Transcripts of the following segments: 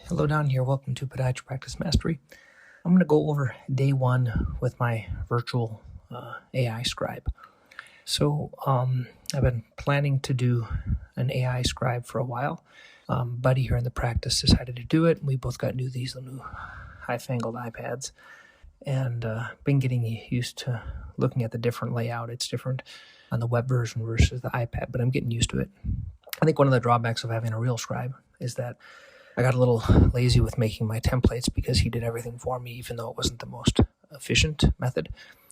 Hello down here. Welcome to Podiatry Practice Mastery. I'm going to go over day one with my virtual AI Scribe. So I've been planning to do an AI Scribe for a while. Buddy here in the practice decided to do it. We both got these new high-fangled iPads and been getting used to looking at the different layout. It's different on the web version versus the iPad, but I'm getting used to it. I think one of the drawbacks of having a real Scribe is that I got a little lazy with making my templates because he did everything for me, even though it wasn't the most efficient method.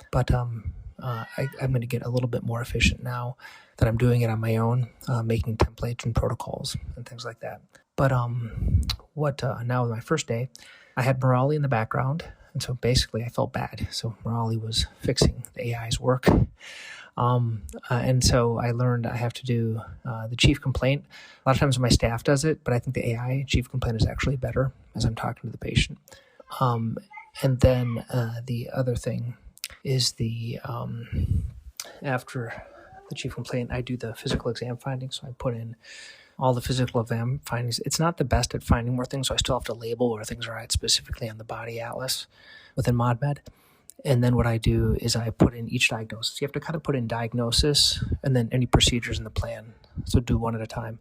But I'm going to get a little bit more efficient now that I'm doing it on my own, making templates and protocols and things like that. But now my first day, I had Morali in the background, and so basically I felt bad. So Morali was fixing the AI's work. And so I learned I have to do the chief complaint. A lot of times my staff does it, but I think the AI chief complaint is actually better as I'm talking to the patient. And then the other thing is after the chief complaint, I do the physical exam findings. So I put in all the physical exam findings. It's not the best at finding more things, so I still have to label where things are at specifically on the body atlas within ModMed. And then what I do is I put in each diagnosis. You have to kind of put in diagnosis and then any procedures in the plan. So do one at a time.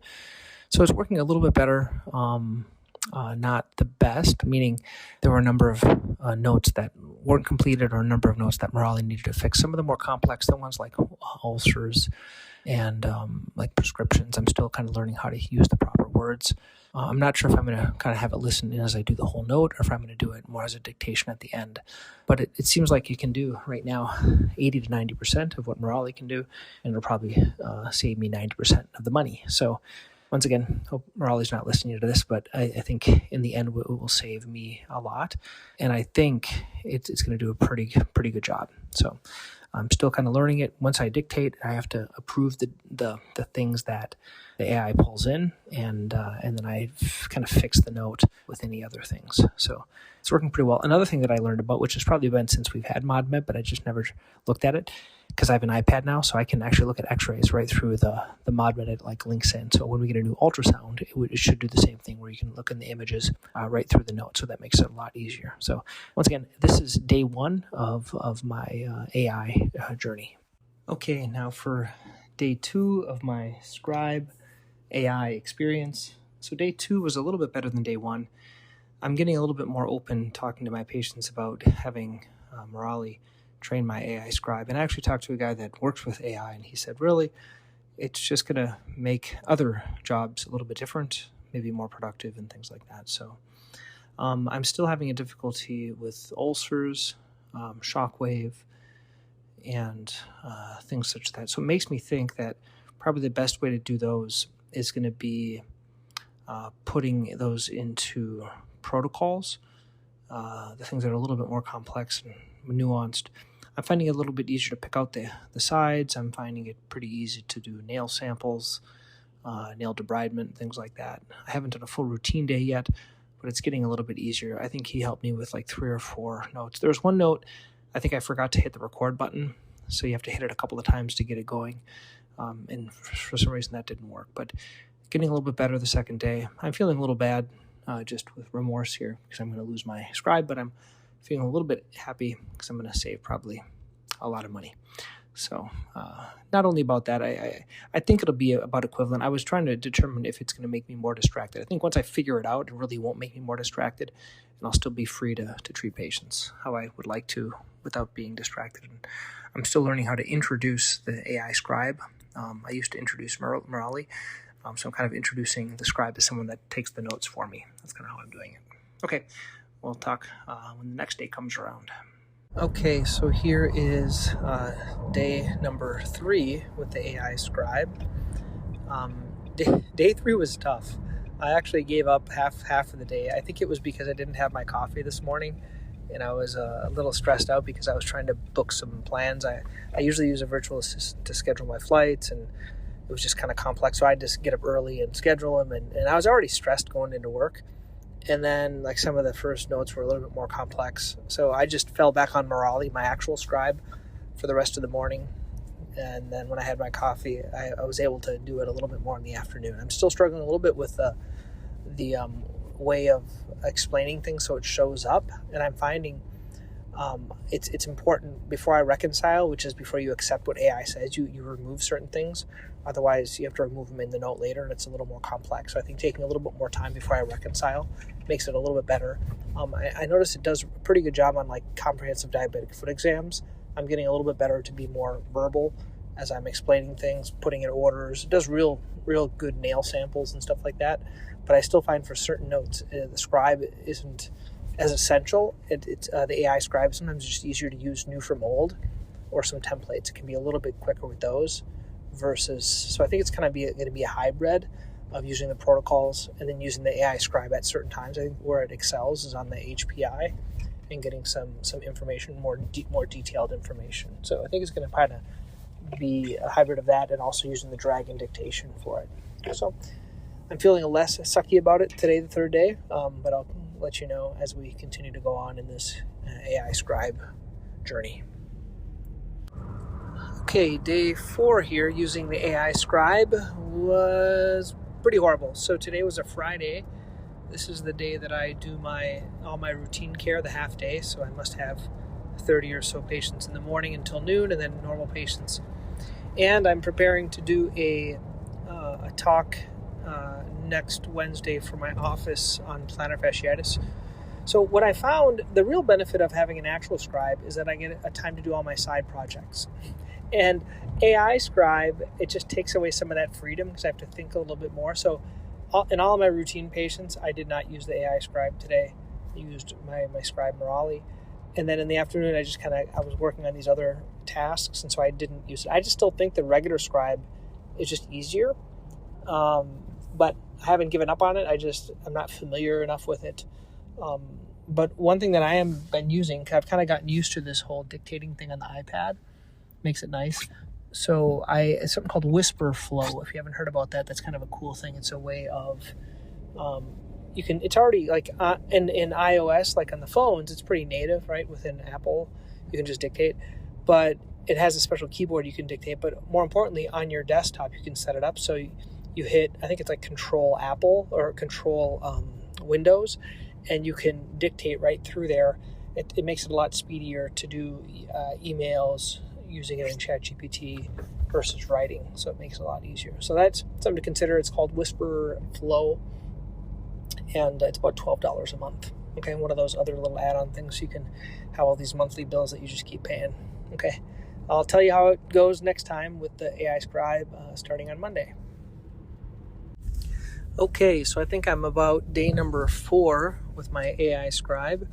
So it's working a little bit better, not the best, meaning there were a number of notes that weren't completed or a number of notes that Morali needed to fix. Some of the more complex ones like ulcers and like prescriptions. I'm still kind of learning how to use the proper words. I'm not sure if I'm going to kind of have it listen in as I do the whole note or if I'm going to do it more as a dictation at the end. But it seems like you can do right now 80 to 90% of what Morali can do, and it'll probably save me 90% of the money. So once again, hope Morali's not listening to this, but I think in the end it will save me a lot. And I think it's going to do a pretty good job. So I'm still kind of learning it. Once I dictate, I have to approve the things that the AI pulls in, and then I kind of fix the note with any other things. So it's working pretty well. Another thing that I learned about, which has probably been since we've had ModMed, but I just never looked at it, because I have an iPad now, so I can actually look at x-rays right through the ModMed. It like links in. So when we get a new ultrasound, it should do the same thing where you can look in the images right through the note. So that makes it a lot easier. So once again, this is day one of my AI journey. Okay, now for day two of my Scribe AI experience. So day two was a little bit better than day one. I'm getting a little bit more open talking to my patients about having Morali train my AI Scribe. And I actually talked to a guy that works with AI, and he said, really, it's just going to make other jobs a little bit different, maybe more productive and things like that. So I'm still having a difficulty with ulcers, shockwave, and things such as that. So it makes me think that probably the best way to do those is going to be putting those into protocols, the things that are a little bit more complex and nuanced. I'm finding it a little bit easier to pick out the sides. I'm finding it pretty easy to do nail samples, nail debridement, things like that. I haven't done a full routine day yet, but it's getting a little bit easier. I think he helped me with like 3 or 4 notes. There was one note, I think I forgot to hit the record button, so you have to hit it a couple of times to get it going. And for some reason that didn't work, but getting a little bit better the second day. I'm feeling a little bad, just with remorse here because I'm going to lose my Scribe, but I'm feeling a little bit happy because I'm going to save probably a lot of money. So not only about that, I think it'll be about equivalent. I was trying to determine if it's going to make me more distracted. I think once I figure it out, it really won't make me more distracted, and I'll still be free to treat patients how I would like to without being distracted. And I'm still learning how to introduce the AI Scribe. I used to introduce Morali, so I'm kind of introducing the Scribe as someone that takes the notes for me. That's kind of how I'm doing it. Okay, we'll talk when the next day comes around. Okay, so here is day number 3 with the AI Scribe. Day 3 was tough. I actually gave up half of the day. I think it was because I didn't have my coffee this morning, and I was a little stressed out because I was trying to book some plans. I usually use a virtual assistant to schedule my flights, and it was just kind of complex, so I had to get up early and schedule them, and I was already stressed going into work. And then like some of the first notes were a little bit more complex. So I just fell back on Morali, my actual Scribe, for the rest of the morning. And then when I had my coffee, I was able to do it a little bit more in the afternoon. I'm still struggling a little bit with the way of explaining things so it shows up. And I'm finding it's important before I reconcile, which is before you accept what AI says, you remove certain things. Otherwise, you have to remove them in the note later, and it's a little more complex. So I think taking a little bit more time before I reconcile makes it a little bit better. I noticed it does a pretty good job on like comprehensive diabetic foot exams. I'm getting a little bit better to be more verbal as I'm explaining things, putting in orders. It does real good nail samples and stuff like that. But I still find for certain notes, the Scribe isn't as essential. It's the AI Scribe sometimes just easier to use new from old, or some templates. It can be a little bit quicker with those versus. So I think it's kind of going to be a hybrid of using the protocols and then using the AI Scribe at certain times. I think where it excels is on the HPI and getting some information, more detailed information. So I think it's going to kind of be a hybrid of that and also using the drag and dictation for it. So I'm feeling less sucky about it today, the third day, but I'll let you know as we continue to go on in this AI Scribe journey. Okay, day 4 here using the AI Scribe was pretty horrible. So today was a Friday. This is the day that I do all my routine care, the half day. So I must have 30 or so patients in the morning until noon, and then normal patients. And I'm preparing to do a talk next Wednesday for my office on plantar fasciitis. So what I found, the real benefit of having an actual Scribe is that I get a time to do all my side projects. And AI Scribe, it just takes away some of that freedom because I have to think a little bit more. So in all of my routine patients, I did not use the AI Scribe today. I used my Scribe Morali. And then in the afternoon, I was working on these other tasks, and so I didn't use it. I just still think the regular Scribe is just easier. But I haven't given up on it. I'm not familiar enough with it. But one thing that I have been using, I've kind of gotten used to this whole dictating thing on the iPad. Makes it nice. So it's something called Whisper Flow. If you haven't heard about that, that's kind of a cool thing. It's a way of, it's already like in iOS, like on the phones, it's pretty native, right? Within Apple, you can just dictate. But it has a special keyboard you can dictate. But more importantly, on your desktop, you can set it up. So you hit, I think it's like Control Apple or Control Windows, and you can dictate right through there. It makes it a lot speedier to do emails using it in ChatGPT versus writing. So it makes it a lot easier. So that's something to consider. It's called Whisper Flow, and it's about $12 a month. Okay, one of those other little add-on things. You can have all these monthly bills that you just keep paying. Okay, I'll tell you how it goes next time with the AI Scribe starting on Monday. Okay, so I think I'm about day number 4 with my AI Scribe.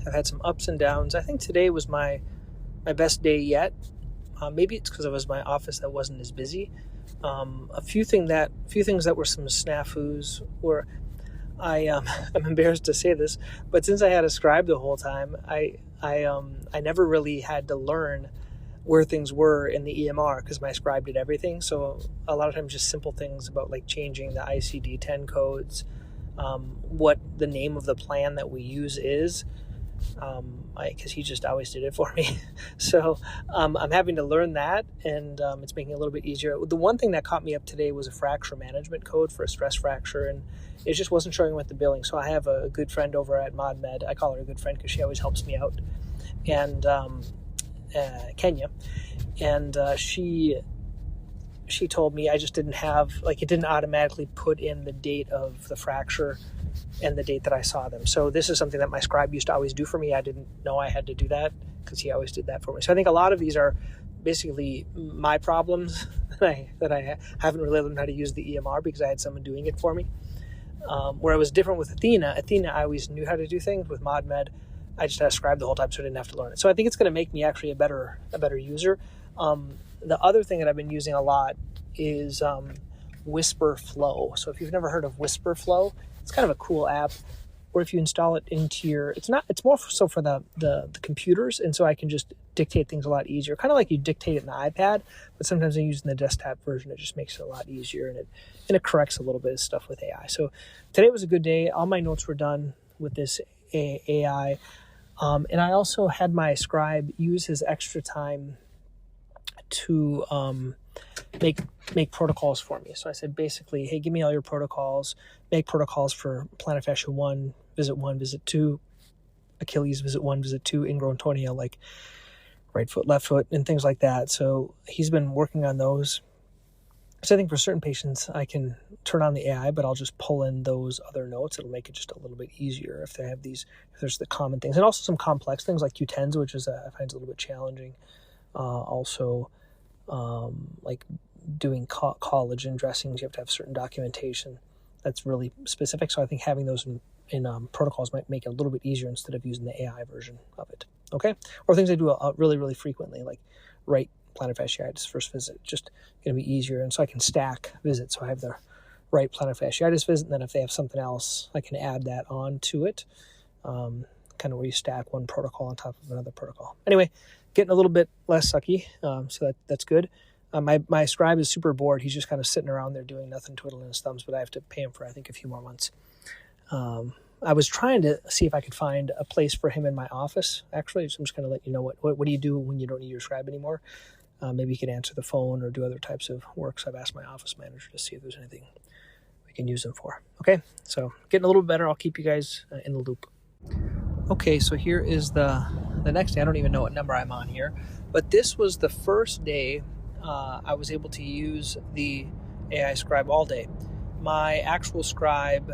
I've had some ups and downs. I think today was my best day yet. Maybe it's because it was my office that wasn't as busy. A few things that were some snafus were, I'm embarrassed to say this, but since I had a Scribe the whole time, I never really had to learn where things were in the EMR because my Scribe did everything. So a lot of times just simple things about like changing the ICD-10 codes, what the name of the plan that we use is, because he just always did it for me. So I'm having to learn that, and it's making it a little bit easier. The one thing that caught me up today was a fracture management code for a stress fracture, and it just wasn't showing with the billing. So I have a good friend over at ModMed. I call her a good friend because she always helps me out, and Kenya, and she told me I just didn't have, like, it didn't automatically put in the date of the fracture and the date that I saw them. So this is something that my Scribe used to always do for me. I didn't know I had to do that because he always did that for me. So I think a lot of these are basically my problems that I haven't really learned how to use the EMR because I had someone doing it for me. Where it was different with Athena, I always knew how to do things. With ModMed, I just had a Scribe the whole time, so I didn't have to learn it. So I think it's going to make me actually a better user. The other thing that I've been using a lot is Whisper Flow. So if you've never heard of Whisper Flow, it's kind of a cool app. Or if you install it into your, it's more so for the computers, and so I can just dictate things a lot easier. Kind of like you dictate it in the iPad, but sometimes I'm using the desktop version. It just makes it a lot easier, and it corrects a little bit of stuff with AI. So today was a good day. All my notes were done with this AI. And I also had my Scribe use his extra time to make protocols for me. So I said basically, hey, give me all your protocols, make protocols for plantar fascia 1, visit 2, Achilles, visit 1, visit 2, ingrown toenail, like right foot, left foot, and things like that. So he's been working on those. So I think for certain patients, I can turn on the AI, but I'll just pull in those other notes. It'll make it just a little bit easier if they have these, if there's the common things. And also some complex things like Q10s, which is I find a little bit challenging. Like doing collagen dressings, you have to have certain documentation that's really specific. So I think having those in protocols might make it a little bit easier instead of using the AI version of it. Okay? Or things I do really, really frequently, like right plantar fasciitis first visit, just going to be easier. And so I can stack visits. So I have the right plantar fasciitis visit, and then if they have something else, I can add that on to it. Kind of where you stack one protocol on top of another protocol. Anyway, getting a little bit less sucky, so that's good. My scribe is super bored. He's just kind of sitting around there doing nothing, twiddling his thumbs, but I have to pay him for, I think, a few more months. I was trying to see if I could find a place for him in my office, actually. So I'm just going to let you know what do you do when you don't need your scribe anymore. Maybe you can answer the phone or do other types of work. So I've asked my office manager to see if there's anything we can use them for. Okay, so getting a little bit better. I'll keep you guys in the loop. Okay, so here is the next day. I don't even know what number I'm on here, but this was the first day I was able to use the AI scribe all day. My actual scribe,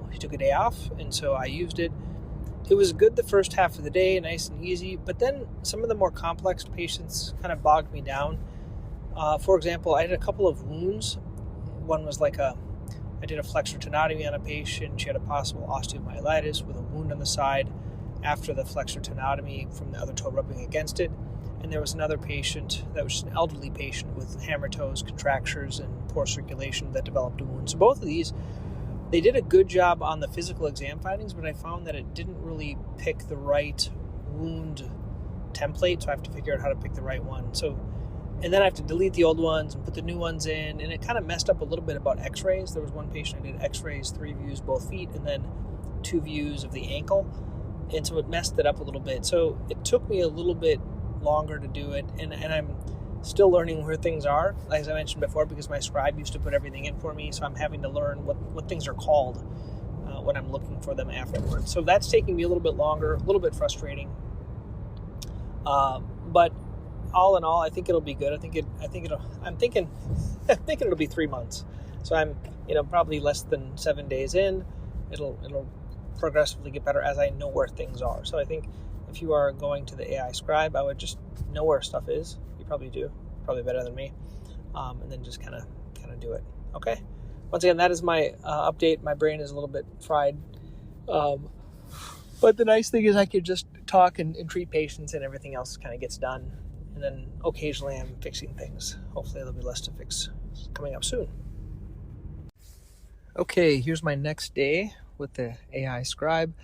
he took a day off, and so I used it. It was good the first half of the day, nice and easy, but then some of the more complex patients kind of bogged me down. For example, I had a couple of wounds. One was I did a flexor tenotomy on a patient. She had a possible osteomyelitis with a wound on the side after the flexor tenotomy from the other toe rubbing against it. And there was another patient that was just an elderly patient with hammer toes, contractures, and poor circulation that developed a wound. So both of these, they did a good job on the physical exam findings, but I found that it didn't really pick the right wound template, so I have to figure out how to pick the right one. And then I have to delete the old ones and put the new ones in, and it kind of messed up a little bit about x-rays. There was one patient I did x-rays, 3 views both feet, and then 2 views of the ankle, and so it messed it up a little bit. So it took me a little bit longer to do it, and I'm still learning where things are, as I mentioned before, because my scribe used to put everything in for me, so I'm having to learn what things are called when I'm looking for them afterwards. So that's taking me a little bit longer, a little bit frustrating, but all in all, I think it'll be good. I'm thinking it'll be 3 months. So I'm, probably less than 7 days in. It'll progressively get better as I know where things are. So I think if you are going to the AI scribe, I would just know where stuff is. You probably do, probably better than me, and then just kind of do it. Okay. Once again, that is my update. My brain is a little bit fried, but the nice thing is I could just talk and treat patients, and everything else kind of gets done. And then occasionally I'm fixing things. Hopefully there'll be less to fix coming up soon. Okay, here's my next day with the AI scribe.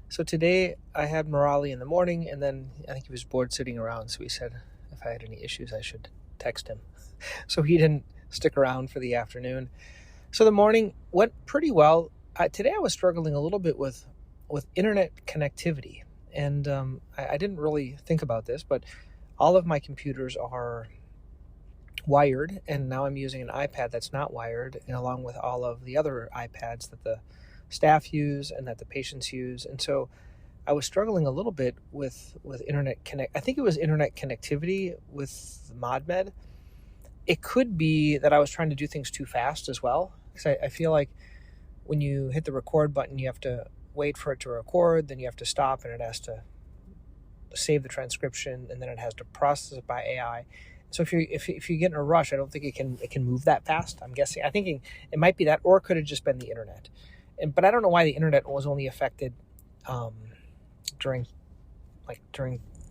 So today I had Murali in the morning, and then I think he was bored sitting around, so he said if I had any issues I should text him. So he didn't stick around for the afternoon. So the morning went pretty well. Today I was struggling a little bit with internet connectivity, and I didn't really think about this, but all of my computers are wired, and now I'm using an iPad that's not wired, and along with all of the other iPads that the staff use and that the patients use. And so I was struggling a little bit with internet connect. I think it was internet connectivity with ModMed. It could be that I was trying to do things too fast as well, because I feel like when you hit the record button, you have to wait for it to record, then you have to stop, and it has to save the transcription, and then it has to process it by AI. So if you get in a rush, I don't think it can move that fast. I'm thinking it might be that, or it could have just been the internet. But I don't know why the internet was only affected during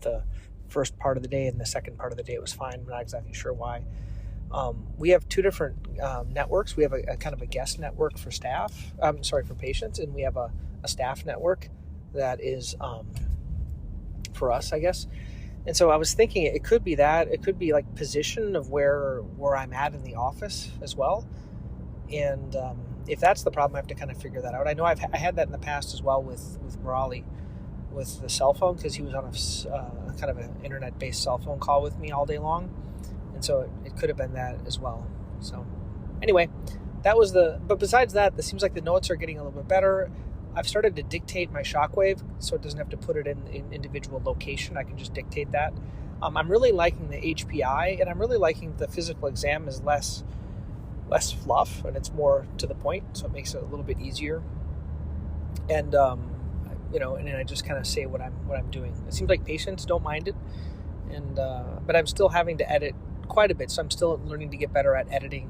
the first part of the day, and the second part of the day it was fine. I'm not exactly sure why. We have 2 different networks. We have a kind of a guest network for staff. For patients, and we have a staff network that is for us, I guess. And so I was thinking it could be that. It could be like position of where I'm at in the office as well. And if that's the problem, I have to kind of figure that out. I know I had that in the past as well with Murali, with the cell phone, because he was on a kind of an internet-based cell phone call with me all day long. And so it could have been that as well. So anyway, but besides that, it seems like the notes are getting a little bit better. I've started to dictate my shockwave, so it doesn't have to put it in individual location. I can just dictate that. I'm really liking the HPI, and I'm really liking the physical exam is less fluff, and it's more to the point, so it makes it a little bit easier. And and then I just kind of say what I'm doing. It seems like patients don't mind it, and but I'm still having to edit quite a bit, so I'm still learning to get better at editing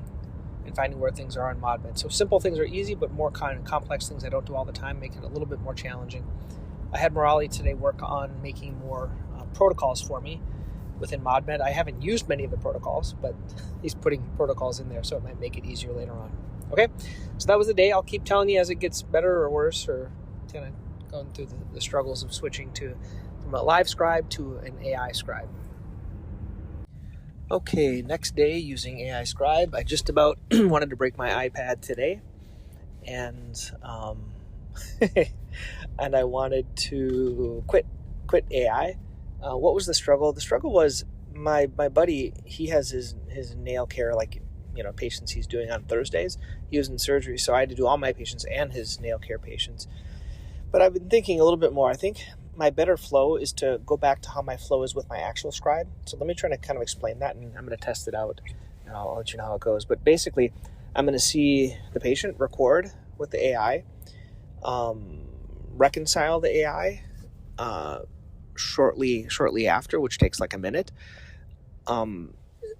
and finding where things are on ModMed. So simple things are easy, but more kind of complex things I don't do all the time make it a little bit more challenging. I had Morali today work on making more protocols for me within ModMed. I haven't used many of the protocols, but he's putting protocols in there, so it might make it easier later on. Okay, so that was the day. I'll keep telling you as it gets better or worse, or kind of going through the struggles of switching from a live scribe to an AI scribe. Okay, next day using AI Scribe. I just about wanted to break my iPad today, and and I wanted to quit AI. What was the struggle? The struggle was my buddy. He has his nail care, patients he's doing on Thursdays. He was in surgery, so I had to do all my patients and his nail care patients. But I've been thinking a little bit more. I think my better flow is to go back to how my flow is with my actual scribe. So let me try to kind of explain that, and I'm going to test it out, and I'll let you know how it goes. But basically, I'm going to see the patient record with the AI, reconcile the AI shortly after, which takes like a minute,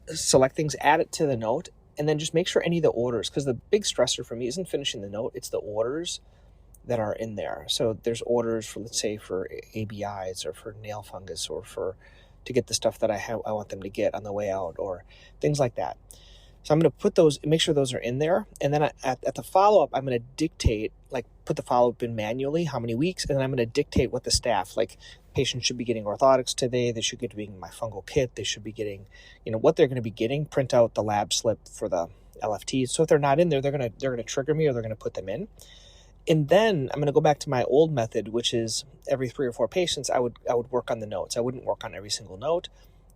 select things, add it to the note, and then just make sure any of the orders, because the big stressor for me isn't finishing the note, it's the orders that are in there. So there's orders for, let's say, for ABIs or for nail fungus or to get the stuff that I want them to get on the way out or things like that. So I'm going to put those, make sure those are in there. And then at the follow-up, I'm going to dictate, put the follow-up in manually, how many weeks, and then I'm going to dictate what the staff, patients should be getting orthotics today, they should get to be getting my fungal kit, they should be getting, what they're going to be getting, print out the lab slip for the LFTs. So if they're not in there, they're going to trigger me or they're going to put them in. And then I'm going to go back to my old method, which is every 3 or 4 patients, I would work on the notes. I wouldn't work on every single note.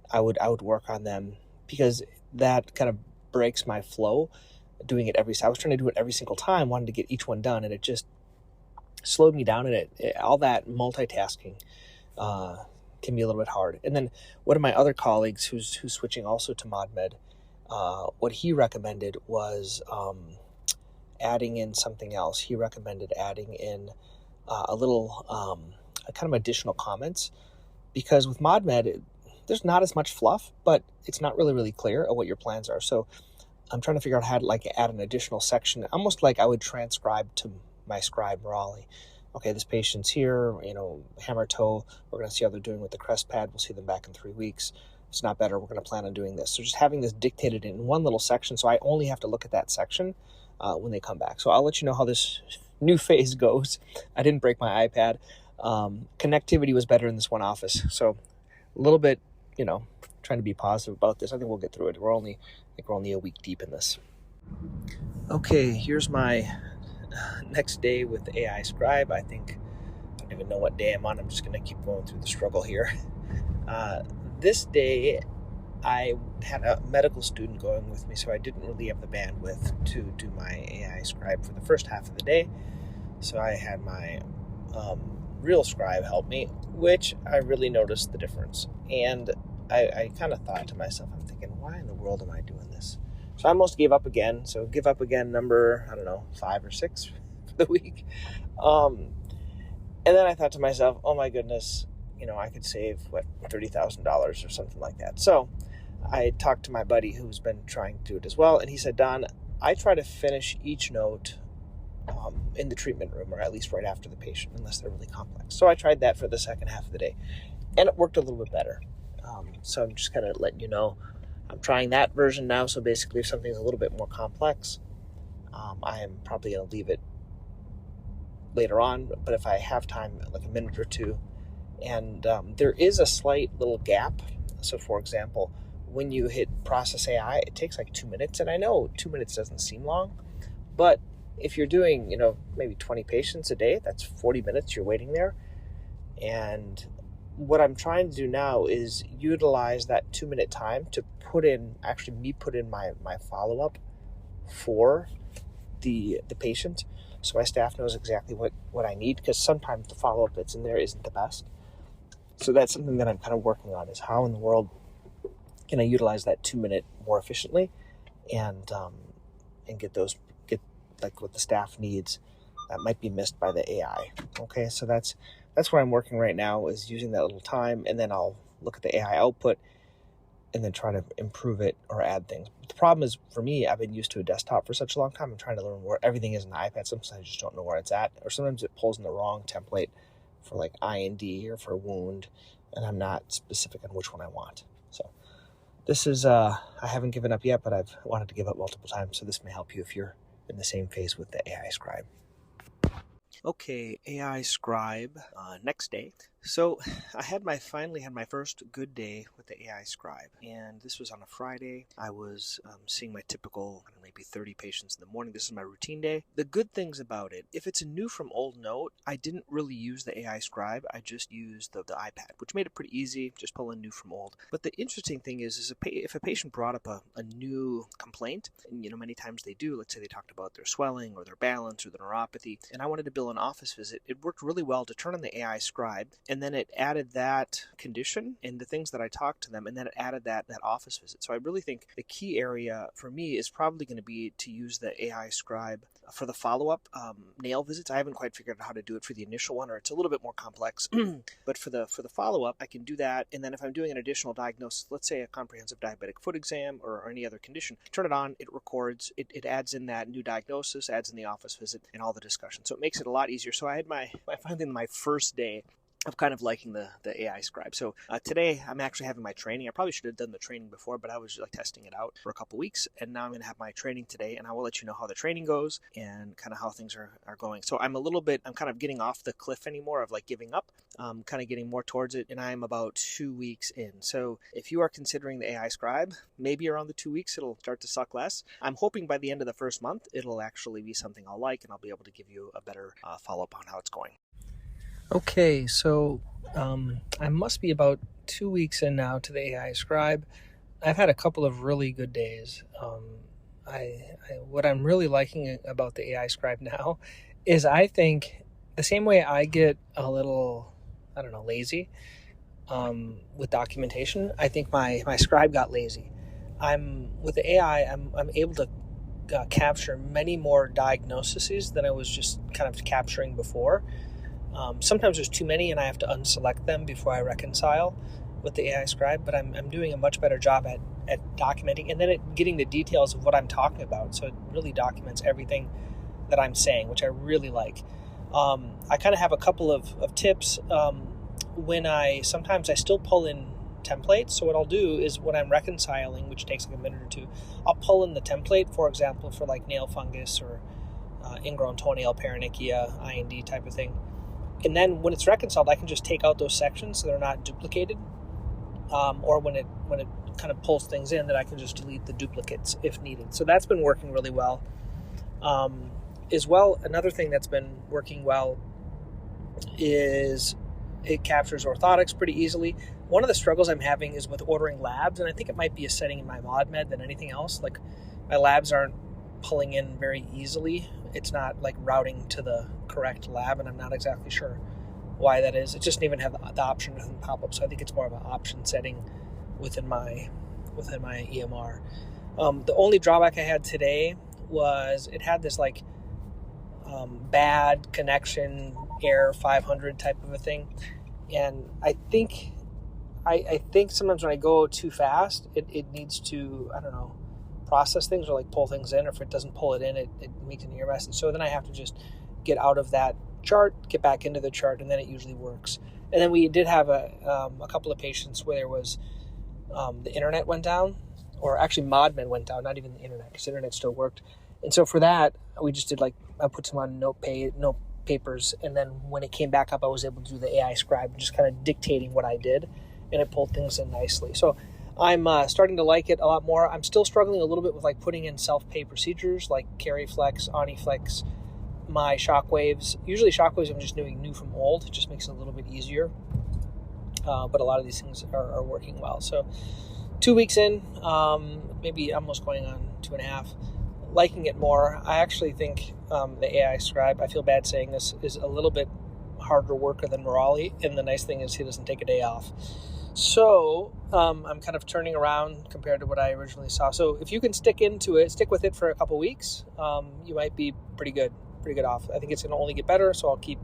I would work on them because that kind of breaks my flow doing it I was trying to do it every single time, wanted to get each one done, and it just slowed me down, and all that multitasking can be a little bit hard. And then one of my other colleagues who's switching also to ModMed, what he recommended was adding in something else. He recommended adding in a little kind of additional comments, because with ModMed, there's not as much fluff, but it's not really clear of what your plans are. So I'm trying to figure out how to add an additional section, almost like I would transcribe to my scribe Morali. Okay, this patient's here, hammer toe. We're going to see how they're doing with the crest pad. We'll see them back in 3 weeks. If it's not better, we're going to plan on doing this. So just having this dictated in one little section, so I only have to look at that section when they come back. So I'll let you know how this new phase goes. I didn't break my iPad. Connectivity was better in this one office. So a little bit, trying to be positive about this. I think we'll get through it. We're only a week deep in this. Okay, here's my next day with the AI Scribe. I don't even know what day I'm on. I'm just going to keep going through the struggle here. This day, I had a medical student going with me, so I didn't really have the bandwidth to do my AI Scribe for the first half of the day. So I had my real scribe help me, which I really noticed the difference. And I kind of thought to myself, I'm thinking, why in the world am I doing this? So I almost gave up again. So give up again number, 5 or 6 for the week. And then I thought to myself, oh my goodness, I could save, $30,000 or something like that. So I talked to my buddy who's been trying to do it as well. And he said, Don, I try to finish each note in the treatment room, or at least right after the patient, unless they're really complex. So I tried that for the second half of the day, and it worked a little bit better. So I'm just kind of letting you know, I'm trying that version now. So basically, if something's a little bit more complex, I am probably going to leave it later on. But if I have time, like a minute or two, and there is a slight little gap. So for example, when you hit process AI, it takes like 2 minutes. And I know 2 minutes doesn't seem long, but if you're doing, maybe 20 patients a day, that's 40 minutes you're waiting there. And what I'm trying to do now is utilize that 2-minute time to put in my follow-up for the patient, so my staff knows exactly what I need, because sometimes the follow-up that's in there isn't the best. So that's something that I'm kind of working on, is how in the world can I utilize that 2-minute more efficiently and get like what the staff needs that might be missed by the AI. Okay, so that's where I'm working right now, is using that little time, and then I'll look at the AI output and then try to improve it or add things. But the problem is, for me, I've been used to a desktop for such a long time. I'm trying to learn where everything is in the iPad. Sometimes I just don't know where it's at, or sometimes it pulls in the wrong template for like IND or for wound, and I'm not specific on which one I want. So this is, I haven't given up yet, but I've wanted to give up multiple times. So this may help you if you're in the same phase with the AI Scribe. Okay, AI Scribe, next day. So I finally had my first good day with the AI Scribe, and this was on a Friday. I was seeing my typical maybe 30 patients in the morning. This is my routine day. The good things about it, if it's a new from old note, I didn't really use the AI Scribe. I just used the iPad, which made it pretty easy, just pull in new from old. But the interesting thing is if a patient brought up a new complaint, and many times they do, let's say they talked about their swelling or their balance or their neuropathy, and I wanted to bill an office visit, it worked really well to turn on the AI Scribe, and then it added that condition and the things that I talked to them, and then it added that office visit. So I really think the key area for me is probably going to be to use the AI Scribe for the follow-up nail visits. I haven't quite figured out how to do it for the initial one, or it's a little bit more complex. But for the follow-up, I can do that, and then if I'm doing an additional diagnosis, let's say a comprehensive diabetic foot exam or any other condition, turn it on, it records, it adds in that new diagnosis, adds in the office visit, and all the discussion. So it makes it a lot easier. So I had my first day of kind of liking the AI Scribe. So today I'm actually having my training. I probably should have done the training before, but I was like testing it out for a couple weeks, and now I'm going to have my training today, and I will let you know how the training goes and kind of how things are going. So I'm kind of getting off the cliff anymore of like giving up, kind of getting more towards it, and I'm about 2 weeks in. So if you are considering the AI Scribe, maybe around the 2 weeks it'll start to suck less. I'm hoping by the end of the first month it'll actually be something I'll like, and I'll be able to give you a better follow-up on how it's going. Okay, so I must be about 2 weeks in now to the AI Scribe. I've had a couple of really good days. What I'm really liking about the AI Scribe now is, I think the same way I get a little, lazy with documentation, I think my Scribe got lazy. With the AI, I'm able to capture many more diagnoses than I was just kind of capturing before. Sometimes there's too many and I have to unselect them before I reconcile with the AI Scribe, but I'm doing a much better job at documenting, and then getting the details of what I'm talking about. So it really documents everything that I'm saying, which I really like. I kind of have a couple of tips. Sometimes I still pull in templates. So what I'll do is, when I'm reconciling, which takes like a minute or two, I'll pull in the template, for example, for like nail fungus or ingrown toenail paronychia, IND type of thing. And then when it's reconciled, I can just take out those sections so they're not duplicated. Or when it kind of pulls things in, that I can just delete the duplicates if needed. So that's been working really well. As well, another thing that's been working well is it captures orthotics pretty easily. One of the struggles I'm having is with ordering labs, and I think it might be a setting in my ModMed than anything else. Like, my labs aren't pulling in very easily. It's not like routing to the correct lab, and I'm not exactly sure why that is. It just didn't even have the option to pop up, so I think it's more of an option setting within my EMR. The only drawback I had today was it had this like bad connection error 500 type of a thing, and I think sometimes when I go too fast, it needs to, process things or like pull things in, or if it doesn't pull it in, it makes an error message. So then I have to just get out of that chart, get back into the chart, and then it usually works. And then we did have a couple of patients where there was the internet went down, or actually ModMed went down, not even the internet, because the internet still worked. And so for that, we just did I put some on note papers, and then when it came back up, I was able to do the AI Scribe, just kind of dictating what I did, and it pulled things in nicely. So I'm starting to like it a lot more. I'm still struggling a little bit with like putting in self-pay procedures like CariFlex, OniFlex, my shockwaves. Usually shockwaves I'm just doing new from old. It just makes it a little bit easier. but a lot of these things are working well. So 2 weeks in, maybe almost going on 2.5, liking it more. I actually think the AI Scribe, I feel bad saying this, is a little bit harder worker than Morali, and the nice thing is he doesn't take a day off. So I'm kind of turning around compared to what I originally saw. So if you can stick with it for a couple weeks, you might be pretty good off. I think it's going to only get better, so I'll keep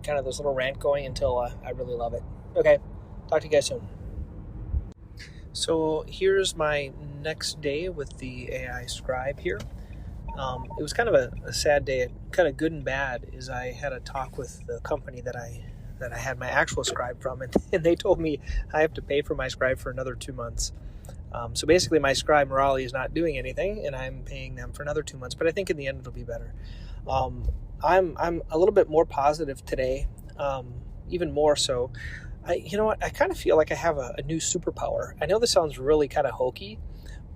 kind of this little rant going until I really love it. Okay, talk to you guys soon. So here's my next day with the AI Scribe here. It was kind of a sad day, kind of good and bad, is I had a talk with the company that I had my actual Scribe from, and they told me I have to pay for my Scribe for another 2 months. So basically my Scribe Morali is not doing anything, and I'm paying them for another 2 months, but I think in the end it'll be better. I'm a little bit more positive today, even more so. You know what? I kind of feel like I have a new superpower. I know this sounds really kind of hokey,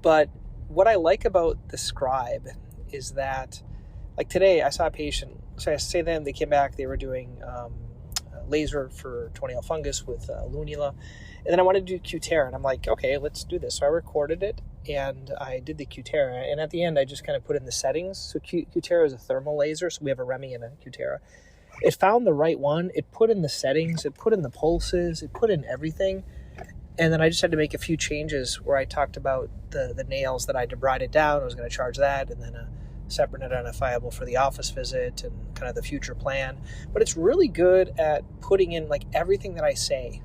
but what I like about the Scribe is that, like today, I saw a patient. So I say them, they came back, they were doing laser for toenail fungus with lunula, and then I wanted to do Cutera, and I'm like, okay, let's do this. So I recorded it, and I did the Cutera, and at the end, I just kind of put in the settings. So Cutera is a thermal laser, so we have a Remy and a Cutera. It found the right one. It put in the settings. It put in the pulses. It put in everything. And then I just had to make a few changes where I talked about the nails that I debrided down. I was going to charge that, and then a separate identifiable for the office visit and kind of the future plan. But it's really good at putting in like everything that I say.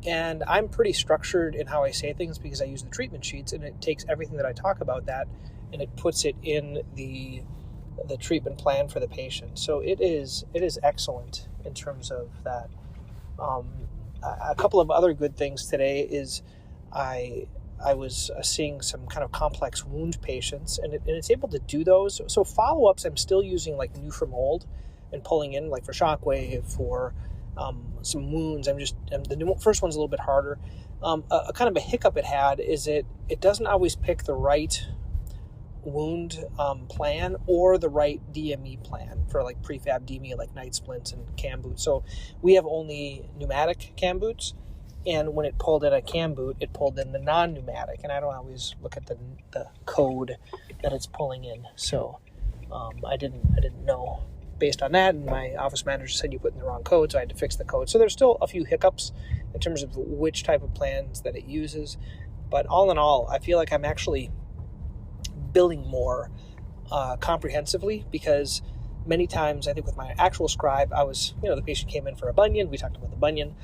And I'm pretty structured in how I say things because I use the treatment sheets, and it takes everything that I talk about that and it puts it in the treatment plan for the patient. So it is excellent in terms of that. A couple of other good things today is I was seeing some kind of complex wound patients, and it's able to do those. So follow-ups, I'm still using like new from old and pulling in like for shockwave, for some wounds. The first one's a little bit harder. A kind of a hiccup it had is it doesn't always pick the right wound plan or the right DME plan for like prefab DME, like night splints and cam boots. So we have only pneumatic cam boots, and when it pulled in a cam boot, it pulled in the non-pneumatic, and I don't always look at the code that it's pulling in. So I didn't know based on that, and my office manager said you put in the wrong code, so I had to fix the code. So there's still a few hiccups in terms of which type of plans that it uses, but all in all, I feel like I'm actually billing more comprehensively, because many times I think with my actual Scribe, I was, the patient came in for a bunion, we talked about the bunion,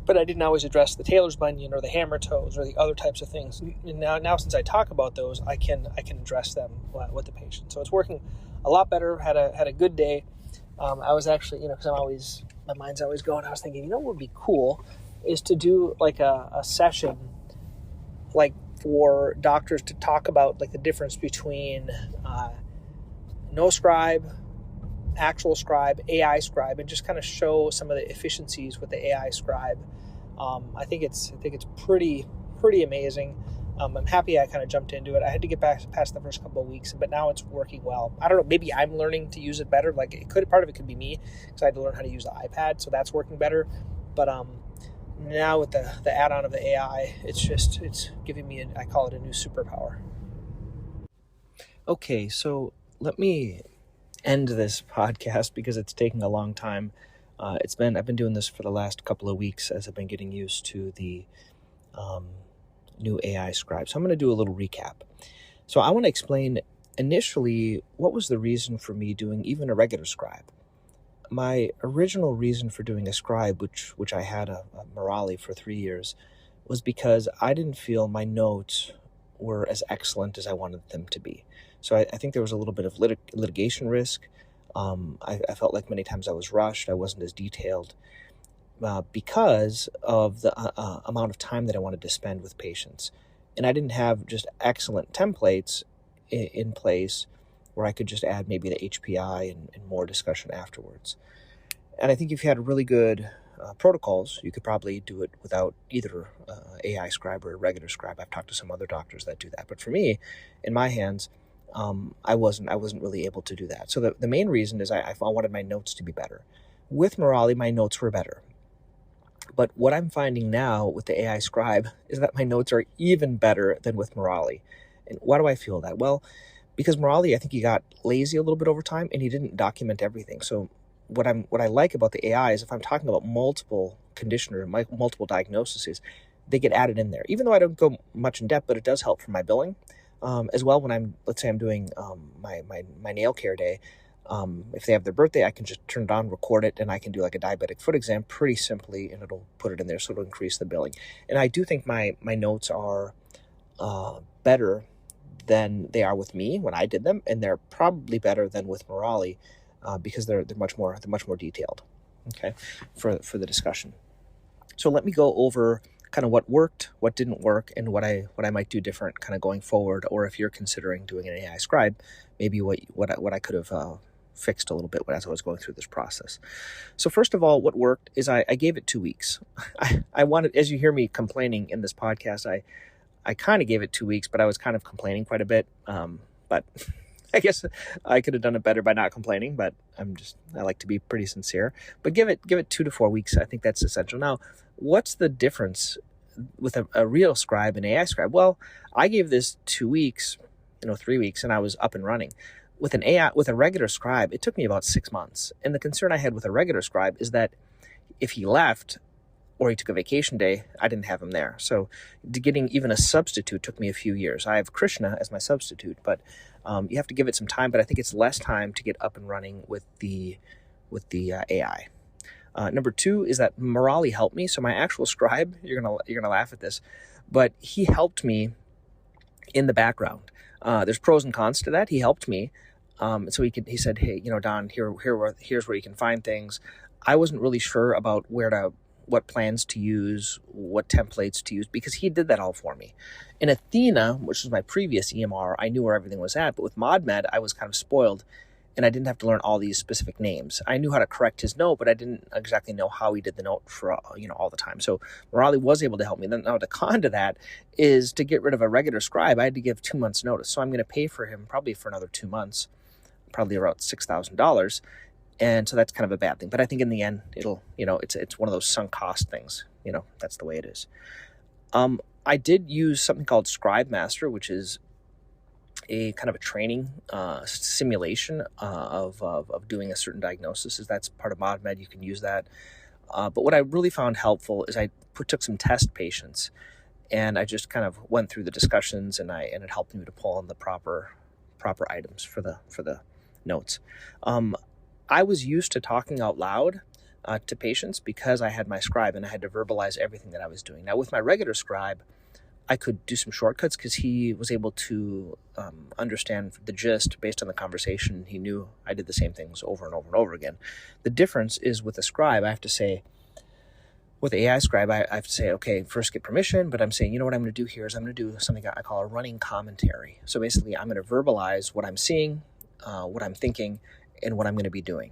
but I didn't always address the tailor's bunion or the hammer toes or the other types of things. And now since I talk about those, I can address them with the patient. So it's working a lot better. Had a good day. I was actually, because my mind's always going, I was thinking, what would be cool is to do like a session like for doctors to talk about like the difference between no Scribe, actual Scribe, AI Scribe, and just kind of show some of the efficiencies with the AI Scribe. I think it's pretty amazing. I'm happy I kind of jumped into it. I had to get past the first couple of weeks, but now it's working well. I don't know, maybe I'm learning to use it better. Like part of it could be me, because I had to learn how to use the iPad, so that's working better. But now with the add-on of the AI, it's giving me I call it a new superpower. Okay, so let me end this podcast because it's taking a long time. I've been doing this for the last couple of weeks as I've been getting used to the new AI Scribe. So I'm going to do a little recap. So I want to explain initially what was the reason for me doing even a regular Scribe. My original reason for doing a Scribe, which I had a Morali for 3 years, was because I didn't feel my notes were as excellent as I wanted them to be. So I think there was a little bit of litigation risk. I felt like many times I was rushed. I wasn't as detailed because of the amount of time that I wanted to spend with patients. And I didn't have just excellent templates in place where I could just add maybe the HPI and more discussion afterwards. And I think if you had really good protocols, you could probably do it without either AI Scribe or a regular Scribe. I've talked to some other doctors that do that. But for me, in my hands, I wasn't really able to do that. So the main reason is I wanted my notes to be better. With Morali, my notes were better. But what I'm finding now with the AI Scribe is that my notes are even better than with Morali. And why do I feel that? Well, because Morali, I think he got lazy a little bit over time and he didn't document everything. So what I like about the AI is if I'm talking about multiple condition or multiple diagnoses, they get added in there. Even though I don't go much in depth, but it does help for my billing. As well, when let's say I'm doing my nail care day, if they have their birthday, I can just turn it on, record it, and I can do like a diabetic foot exam pretty simply, and it'll put it in there, so it'll increase the billing. And I do think my notes are better than they are with me when I did them, and they're probably better than with Morali because they're much more detailed. Okay, for the discussion. So let me go over kind of what worked, what didn't work, and what I might do different kind of going forward, or if you're considering doing an AI Scribe, maybe what I could have fixed a little bit as I was going through this process. So first of all, what worked is I gave it 2 weeks. I wanted, as you hear me complaining in this podcast, I kind of gave it 2 weeks, but I was kind of complaining quite a bit. But I guess I could have done it better by not complaining, but I like to be pretty sincere. But give it 2 to 4 weeks. I think that's essential. Now, what's the difference with a real Scribe and AI Scribe? Well, I gave this 2 weeks, 3 weeks, and I was up and running. With a regular Scribe, it took me about 6 months. And the concern I had with a regular Scribe is that if he left or he took a vacation day, I didn't have him there. So getting even a substitute took me a few years. I have Krishna as my substitute, but you have to give it some time. But I think it's less time to get up and running with the AI. Number 2 is that Morali helped me. So my actual Scribe, you're gonna laugh at this, but he helped me in the background. There's pros and cons to that. He helped me. So he said, hey, Don, here's where you can find things. I wasn't really sure about what plans to use, what templates to use, because he did that all for me. In Athena, which was my previous EMR, I knew where everything was at, but with ModMed, I was kind of spoiled, and I didn't have to learn all these specific names. I knew how to correct his note, but I didn't exactly know how he did the note for all the time. So Morali was able to help me. Then now the con to that is to get rid of a regular Scribe, I had to give 2 months notice. So I'm going to pay for him probably for another 2 months, probably around $6,000. And so that's kind of a bad thing. But I think in the end, it'll, it's one of those sunk cost things. That's the way it is. I did use something called Scribe Master, which is a kind of a training simulation of doing a certain diagnosis. That's part of ModMed. You can use that. But what I really found helpful is I took some test patients, and I just kind of went through the discussions, and it helped me to pull on the proper items for the notes. I was used to talking out loud to patients because I had my Scribe and I had to verbalize everything that I was doing. Now, with my regular Scribe, I could do some shortcuts because he was able to understand the gist based on the conversation. He knew I did the same things over and over and over again. The difference is with a Scribe, I have to say, with the AI Scribe, I have to say, okay, first get permission, but I'm saying, what I'm going to do here is I'm going to do something I call a running commentary. So basically, I'm going to verbalize what I'm seeing, what I'm thinking, and what I'm going to be doing.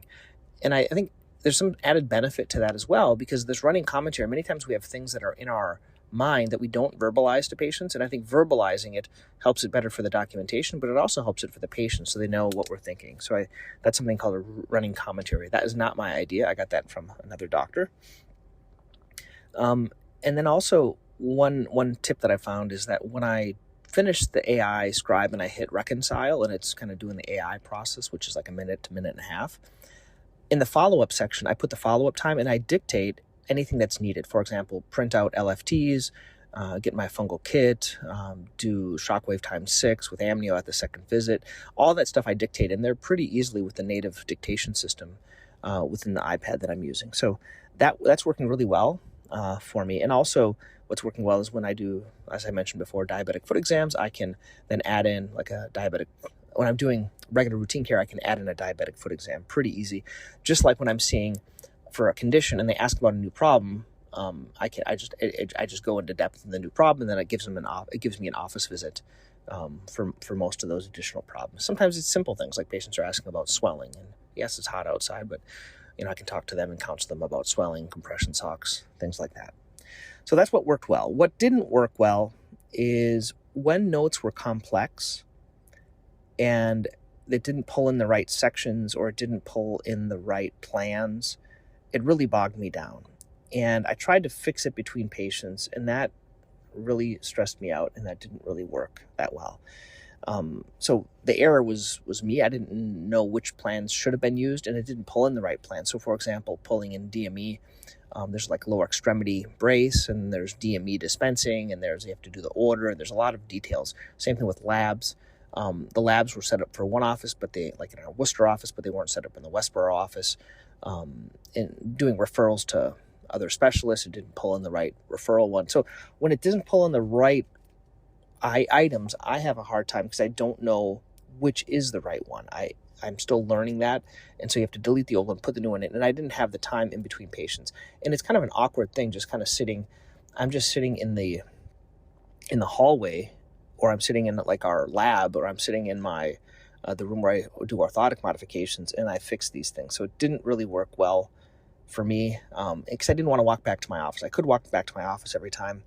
And I think there's some added benefit to that as well, because this running commentary, many times we have things that are in our mind that we don't verbalize to patients. And I think verbalizing it helps it better for the documentation, but it also helps it for the patient so they know what we're thinking. So that's something called a running commentary. That is not my idea. I got that from another doctor. And then also one tip that I found is that when I finish the AI Scribe and I hit reconcile, and it's kind of doing the AI process, which is like a minute to minute and a half. In the follow-up section, I put the follow-up time and I dictate anything that's needed. For example, print out LFTs, get my fungal kit, do shockwave times 6 with amnio at the second visit. All that stuff I dictate, and they're pretty easily with the native dictation system within the iPad that I'm using. So that's working really well for me. And also what's working well is when I do, as I mentioned before, diabetic foot exams, I can then add in like a diabetic, when I'm doing regular routine care, I can add in a diabetic foot exam pretty easy. Just like when I'm seeing for a condition and they ask about a new problem, I just go into depth in the new problem, and then it gives me an office visit for most of those additional problems. Sometimes it's simple things like patients are asking about swelling, and yes, it's hot outside, but I can talk to them and counsel them about swelling, compression socks, things like that. So that's what worked well. What didn't work well is when notes were complex and it didn't pull in the right sections or it didn't pull in the right plans, it really bogged me down. And I tried to fix it between patients, and that really stressed me out, and that didn't really work that well. So the error was me. I didn't know which plans should have been used, and it didn't pull in the right plan. So for example, pulling in DME, there's like lower extremity brace, and there's DME dispensing, and you have to do the order, and there's a lot of details. Same thing with labs. The labs were set up for one office, but they, like in our Worcester office, but they weren't set up in the Westboro office. And doing referrals to other specialists, it didn't pull in the right referral one. So when it doesn't pull in the right items, I have a hard time because I don't know which is the right one. I'm still learning that. And so you have to delete the old one, put the new one in. And I didn't have the time in between patients. And it's kind of an awkward thing, just kind of sitting. I'm just sitting in the hallway, or I'm sitting in like our lab, or I'm sitting in my the room where I do orthotic modifications, and I fix these things. So it didn't really work well for me, because I didn't want to walk back to my office. I could walk back to my office every time,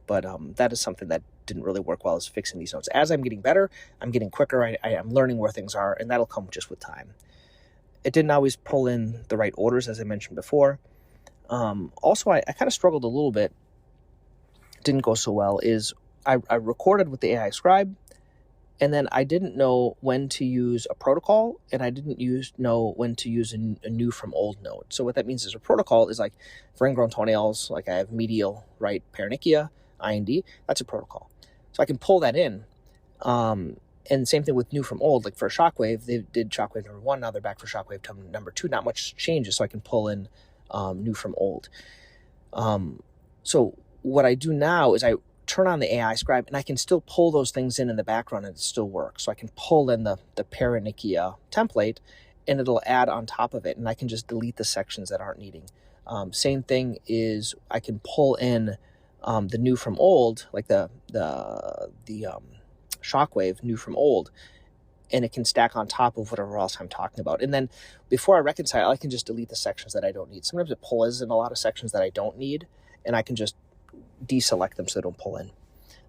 but that is something that didn't really work well, is fixing these notes. As I'm getting better, I'm getting quicker. I'm learning where things are, and that'll come just with time. It didn't always pull in the right orders, as I mentioned before. Also, I kind of struggled a little bit. Didn't go so well. Is I recorded with the AI Scribe, and then I didn't know when to use a protocol, and I didn't know when to use a new from old note. So what that means is a protocol is like for ingrown toenails, like I have medial right paronychia, IND, that's a protocol. So I can pull that in. And same thing with new from old, like for a shockwave, they did shockwave number 1, now they're back for shockwave number 2, not much changes, so I can pull in new from old. So what I do now is I turn on the AI Scribe, and I can still pull those things in the background, and it still works. So I can pull in the paronychia template, and it'll add on top of it, and I can just delete the sections that aren't needing. Same thing is I can pull in the new from old, like the shockwave new from old, and it can stack on top of whatever else I'm talking about. And then before I reconcile, I can just delete the sections that I don't need. Sometimes it pulls in a lot of sections that I don't need, and I can just deselect them so they don't pull in.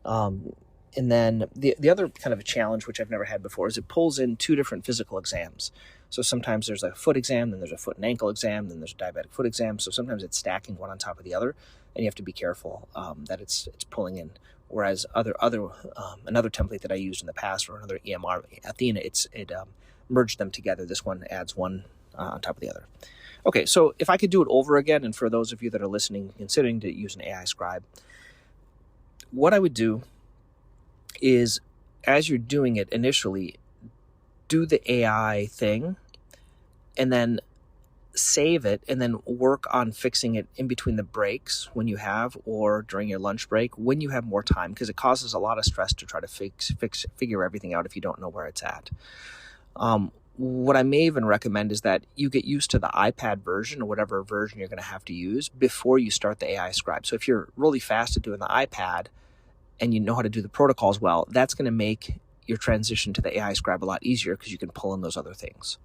And then the other kind of a challenge, which I've never had before, is it pulls in 2 different physical exams. So sometimes there's a foot exam, then there's a foot and ankle exam, then there's a diabetic foot exam. So sometimes it's stacking one on top of the other, and you have to be careful that it's pulling in. Whereas another template that I used in the past, or another EMR, Athena, it merged them together. This one adds one on top of the other. Okay, so if I could do it over again, and for those of you that are listening, considering to use an AI Scribe, what I would do is, as you're doing it initially, do the AI thing, and then save it, and then work on fixing it in between the breaks when you have, or during your lunch break when you have more time, because it causes a lot of stress to try to figure everything out if you don't know where it's at. What I may even recommend is that you get used to the iPad version, or whatever version you're going to have to use, before you start the AI Scribe. So if you're really fast at doing the iPad and you know how to do the protocols well, that's going to make your transition to the AI Scribe a lot easier, because you can pull in those other things.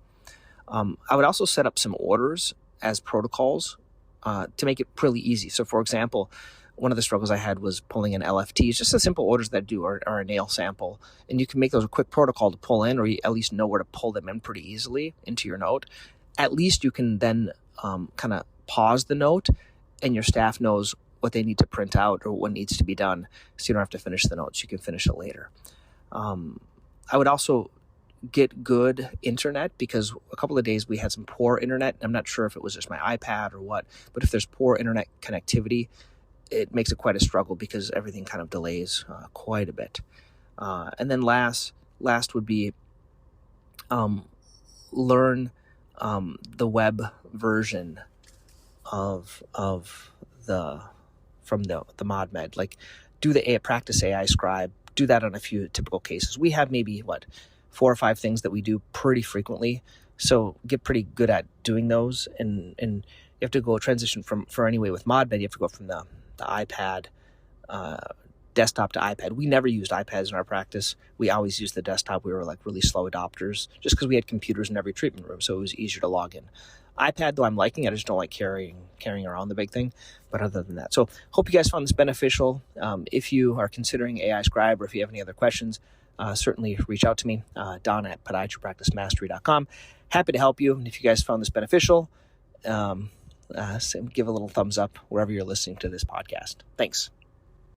I would also set up some orders as protocols to make it really easy. So for example, one of the struggles I had was pulling in LFTs, just the simple orders that do, or a nail sample. And you can make those a quick protocol to pull in, or you at least know where to pull them in pretty easily into your note. At least you can then kind of pause the note, and your staff knows what they need to print out or what needs to be done, so you don't have to finish the notes. You can finish it later. I would also get good internet, because a couple of days we had some poor internet. I'm not sure if it was just my iPad or what, but if there's poor internet connectivity, it makes it quite a struggle, because everything kind of delays quite a bit. And then last would be learn the web version of the ModMed. Like, do the practice AI Scribe. Do that on a few typical cases. We have maybe 4 or 5 things that we do pretty frequently, so get pretty good at doing those. And you have to go transition for anyway with ModMed. You have to go from the iPad desktop to iPad. We never used iPads in our practice. We always used the desktop. We were like really slow adopters, just because we had computers in every treatment room, so it was easier to log in. iPad, though, I'm liking. I just don't like carrying around the big thing. But other than that, so hope you guys found this beneficial. If you are considering AI Scribe, or if you have any other questions, certainly reach out to me, Don at podiatrypracticemastery.com. Happy to help you. And if you guys found this beneficial, give a little thumbs up wherever you're listening to this podcast. Thanks.